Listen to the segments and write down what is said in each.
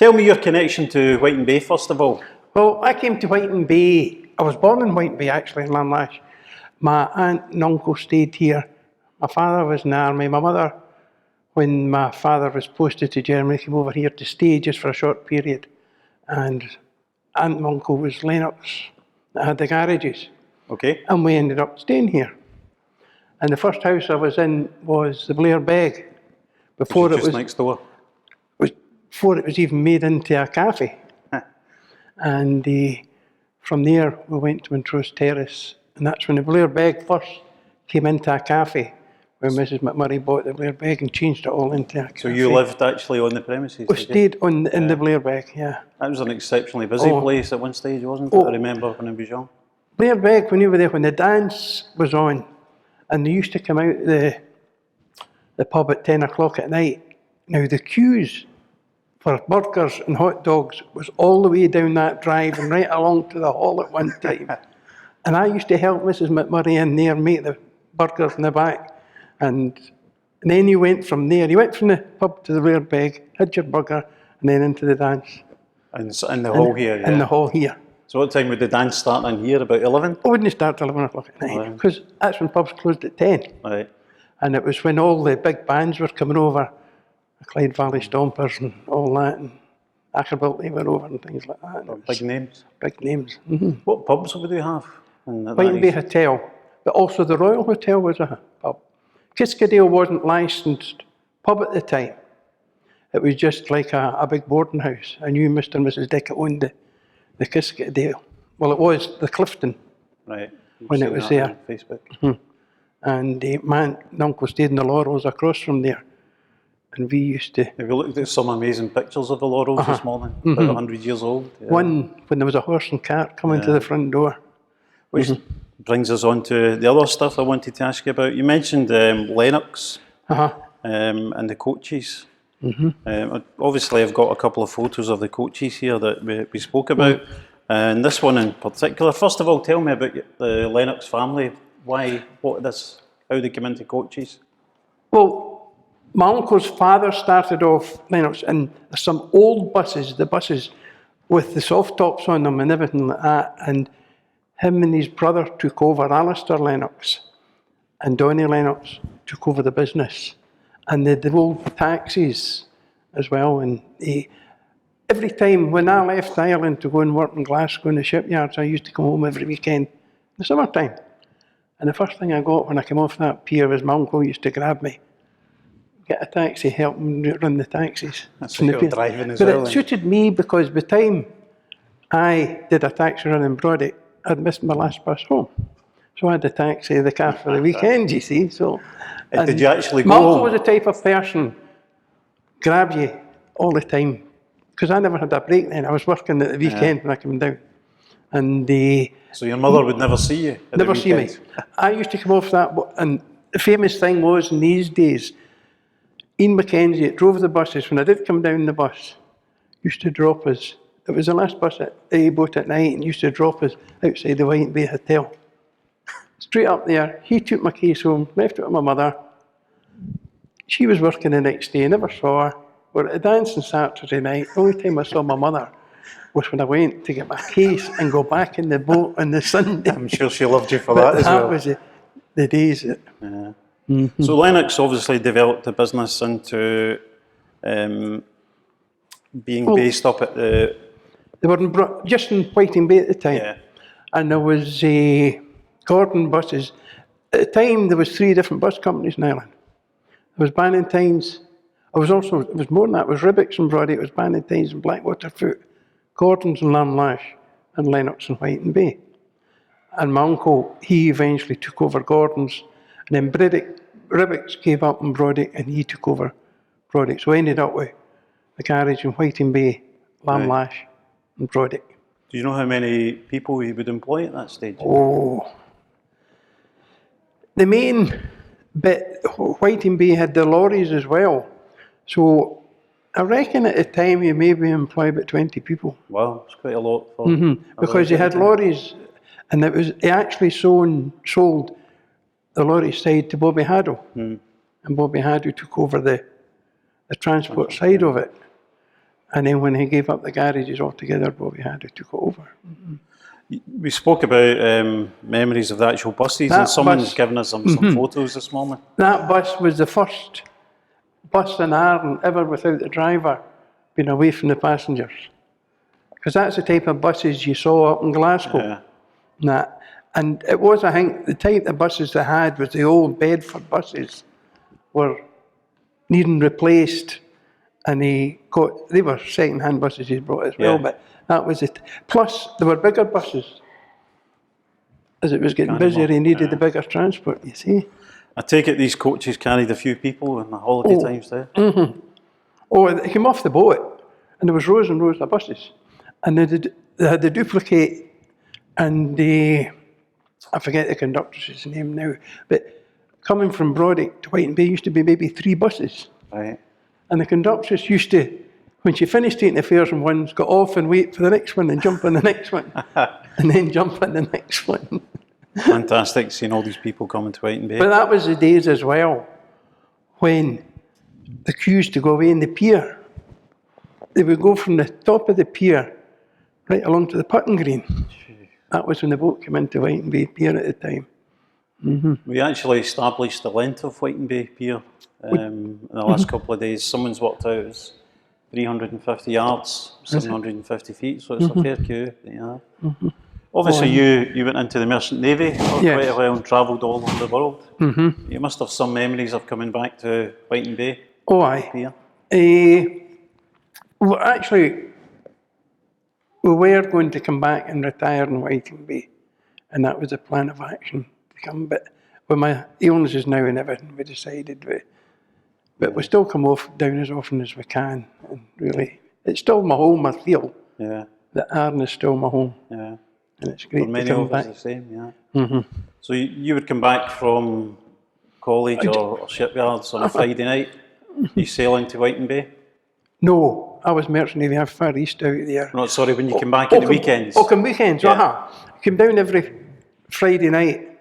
Tell me your connection to Whiting Bay, first of all. Well, I came to Whiting Bay. I was born in Whiting Bay, actually, in Lamlash. My aunt and uncle stayed here. My father was in the army. My mother, when my father was posted to Germany, came over here to stay just for a short period. And aunt and uncle was Lennox that had the garages. Okay. And we ended up staying here. And the first house I was in was the Blair Beg. Before Which is just next door. Before it was even made into a cafe. And from there we went to Montrose Terrace, and that's when the Blair Beg first came into a cafe, where Mrs. McMurray bought the Blair Beg and changed it all into a cafe. So you lived actually on the premises? We stayed in the Blair Beg, yeah. That was an exceptionally busy place at one stage, wasn't it? I remember when I was young. Blair Beg, when you were there, when the dance was on, and they used to come out the pub at 10 o'clock at night. Now the queues for burgers and hot dogs was all the way down that drive and right along to the hall at one time. And I used to help Mrs. McMurray in there make the burgers in the back. And then you went from there. You went from the pub to the Blair Beg, had your burger, and then into the dance. And in the hall here, yeah? In the hall here. So what time would the dance start in here? About 11? It wouldn't start till 11 o'clock at night, because that's when pubs closed at 10. Right. And it was when all the big bands were coming over, the Clyde Valley Stompers and all that, and Ackerbilt, they were over and things like that. Big names? Big names. What pubs would you have? Whiting Bay Hotel, but also the Royal Hotel was a pub. Kiskadale wasn't licensed pub at the time. It was just like a big boarding house. I knew Mr. and Mrs. Dickett owned the Kiskadale. Well, it was the Clifton. Right. When it was there. On Facebook. And my aunt and uncle stayed in the Laurels across from there. And we used to... Have you looked at some amazing pictures of the Laurels this morning? About 100 years old. Yeah. One, when there was a horse and cart coming to the front door. Which brings us on to the other stuff I wanted to ask you about. You mentioned Lennox and the coaches. Obviously, I've got a couple of photos of the coaches here that we spoke about. And this one in particular. First of all, tell me about the Lennox family. Why, how they came into coaches? Well, my uncle's father started off Lennox, and there's some old buses, the buses with the soft tops on them and everything like that, and him and his brother took over. Alistair Lennox and Donnie Lennox took over the business, and they had the old taxis as well. And every time when I left Ireland to go and work in Glasgow in the shipyards, I used to come home every weekend in the summertime. And the first thing I got when I came off that pier was my uncle used to grab me, get a taxi, help him run the taxis. That's what you're driving as well. well. But it suited me because by the time I did a taxi run in Brodick, I'd missed my last bus home. So I had a taxi, the car for the weekend, you see. So, did you actually go my uncle home? was the type of person, grab you all the time. Because I never had a break then. I was working at the weekend when I came down. And so your mother would never see you at never the see me. weekend? I used to come off that, and the famous thing was in these days, Ian Mackenzie drove the buses. When I did come down the bus, used to drop us. It was the last bus at the boat at night, and used to drop us outside the Whiting Bay Hotel. Straight up there, he took my case home, left it with my mother. She was working the next day, I never saw her. We were at a dance on Saturday night. The only time I saw my mother was when I went to get my case and go back in the boat on the Sunday. I'm sure she loved you for that as well. That was the days. So Lennox obviously developed the business into being based up at the... They were just in Whiting Bay at the time. Yeah. And there was Gordon buses. At the time, there was 3 different bus companies in Ireland. There was Bannatynes. It was more than that. It was Ribbicks and Brody. It was Bannatynes and Blackwater Foot, Gordon's and Lamlash, and Lennox and Whiting Bay. And my uncle, he eventually took over Gordon's, and then Ribbicks gave up on Brody, and he took over Brody. So I ended up with a garage in Whiting Bay, Lamlash, and Brody. Do you know how many people he would employ at that stage? Oh, the main bit, Whiting Bay had the lorries as well. So I reckon at the time you maybe employ about 20 people. Wow, it's quite a lot. For because he had lorries, and he actually sold the lorry side to Bobby Haddo. And Bobby Haddo took over the transport side of it. And then when he gave up the garages altogether, Bobby Haddo took it over. We spoke about memories of the actual buses, That and someone's bus- given us some photos this morning. That bus was the first bus in Ireland ever without the driver being away from the passengers. Because that's the type of buses you saw up in Glasgow. Yeah. And it was, I think, the type of buses they had was the old Bedford buses were needing replaced, and they were second-hand buses he's brought as well, but that was it. Plus, there were bigger buses. As it was getting busier, he needed the bigger transport, you see. I take it these coaches carried a few people in the holiday times there? Oh, they came off the boat, and there was rows and rows of buses. And they had the duplicate, and I forget the conductor's name now, but coming from Brodick to White Bay used to be maybe 3 buses. Right. And the conductress used to, when she finished taking the fares on one, got off and wait for the next one and jump on the next one. And then jump on the next one. Fantastic seeing all these people coming to White Bay. But that was the days as well when the queues to go away in the pier, they would go from the top of the pier right along to the putting green. That was when the boat came into White Bay Pier at the time. We actually established the length of White Bay Pier in the last couple of days. Someone's worked out it's 350 yards, 750 feet, so it's a fair queue. Yeah. Obviously, you went into the Merchant Navy for quite a while and travelled all over the world. You must have some memories of coming back to White Bay. Oh, aye. Pier. Well, actually, we were going to come back and retire in Whiting Bay, and that was the plan of action to come. But with my illnesses now and everything, we decided but we still come down as often as we can. And really, it's still my home. I feel that Arden is still my home. Yeah. And it's great For many to come of back. us the same, yeah. So you would come back from college or shipyards on a Friday night, you sail into White Bay? No, I was Merchant Navy, I'm far east out there. No, sorry, when you came back at the weekends? Oh, come weekends, I came down every Friday night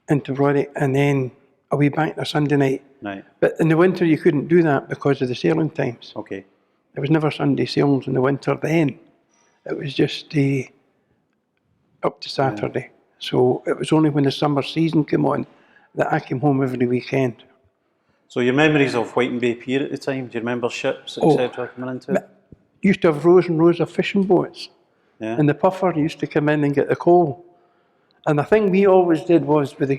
into Brodick and then away back to Sunday night. Right. But in the winter you couldn't do that because of the sailing times. Okay. There was never Sunday sailings in the winter then. It was just up to Saturday. So it was only when the summer season came on that I came home every weekend. So your memories of White Bay Pier at the time, do you remember ships, etc. coming into it? Used to have rows and rows of fishing boats. Yeah. And the puffer used to come in and get the coal. And the thing we always did was with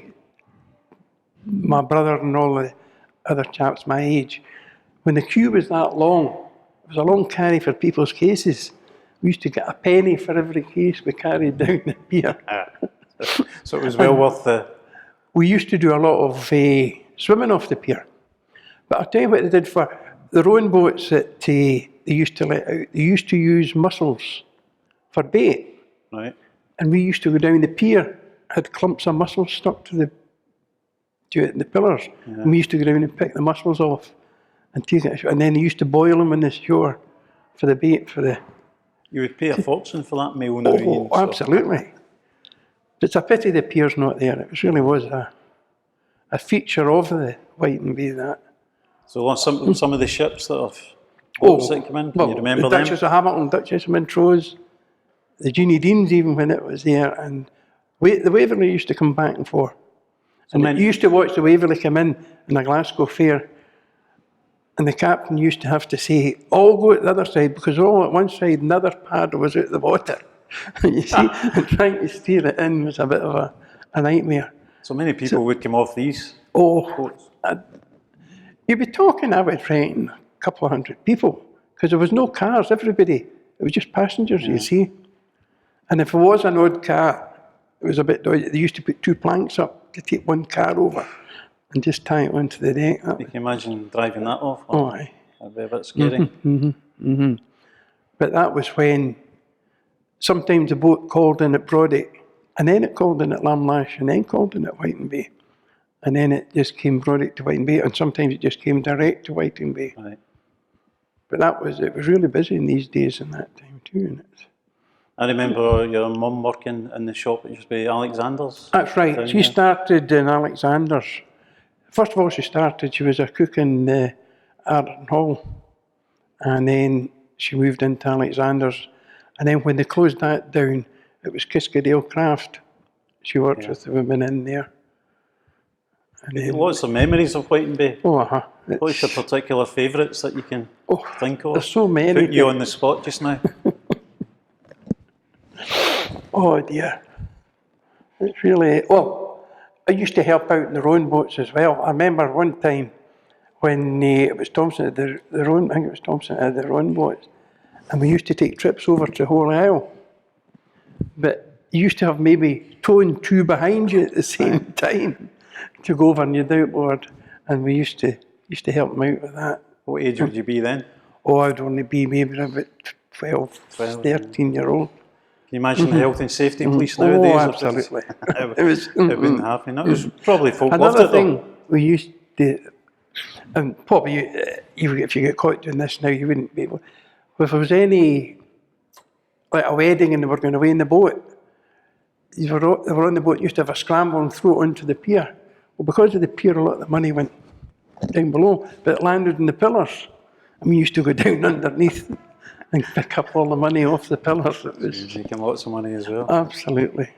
my brother and all the other chaps my age, when the queue was that long, it was a long carry for people's cases. We used to get a penny for every case we carried down the pier. So it was well worth the... We used to do a lot of swimming off the pier. But I'll tell you what they did for the rowing boats that they used to let out. They used to use mussels for bait. Right. And we used to go down the pier, had clumps of mussels stuck to the pillars. Yeah. And we used to go down and pick the mussels off and take it ashore. And then they used to boil them on the shore for the bait for the... You would pay a fortune for that meal now. Oh, absolutely. It's a pity the pier's not there. It really was a feature of the White Bay, that. So some of the ships that have boats that come in, can you remember the Duchess of Hamilton, Duchess of Montrose, the Jeannie Deans even when it was there, and the Waverley used to come back and forth. And you used to watch the Waverley come in the Glasgow Fair, and the captain used to have to say, all go at the other side, because all at one side and the other paddle was out the water. You see, and trying to steer it in was a bit of a nightmare. So many people would come off these boats. You'd be talking, I would reckon, a couple of hundred people, because there was no cars, everybody. It was just passengers, you see. And if it was an odd car, it was a bit dodgy. They used to put 2 planks up to take one car over and just tie it onto the deck. You can imagine driving that off. Oh, aye. That'd be a bit scary. But that was when sometimes the boat called in at Brodick, and then it called in at Lamlash, and then called in at White Bay. And then it just came Brodick to White Bay, and sometimes it just came direct to White Bay. Right. But it was really busy in these days in that time too. I remember your mum working in the shop at used to be Alexander's. That's right. She started in Alexander's. First of all, she was a cook in Arden Hall. And then she moved into Alexander's. And then when they closed that down, it was Kiskadale Craft. She worked with the women in there. And then, Lots of memories of Whiting Bay. oh, What's your particular favourites that you can think of? there's so many. Put you on the spot just now. Oh dear. It's really, well, I used to help out in the rowing boats as well. I remember one time when it was Thompson had the rowing, I think it was Thompson had the rowing boats, and we used to take trips over to Holy Isle. But you used to have maybe two and two behind you at the same time to go over and you'd outboard, and we used to help them out with that. What age would you be then? Oh, I'd only be maybe about 12 13-year-old. Can you imagine the health and safety police nowadays? Oh, absolutely. It wouldn't happen. It was probably folk loved Another it though. thing we used to, and probably if you get caught doing this now, you wouldn't be able. If there was any, like a wedding and they were going away in the boat, they were on the boat, used to have a scramble and throw it onto the pier. Well, because of the pier, a lot of the money went down below, but it landed in the pillars. And we used to go down underneath and pick up all the money off the pillars. It was making lots of money as well. absolutely.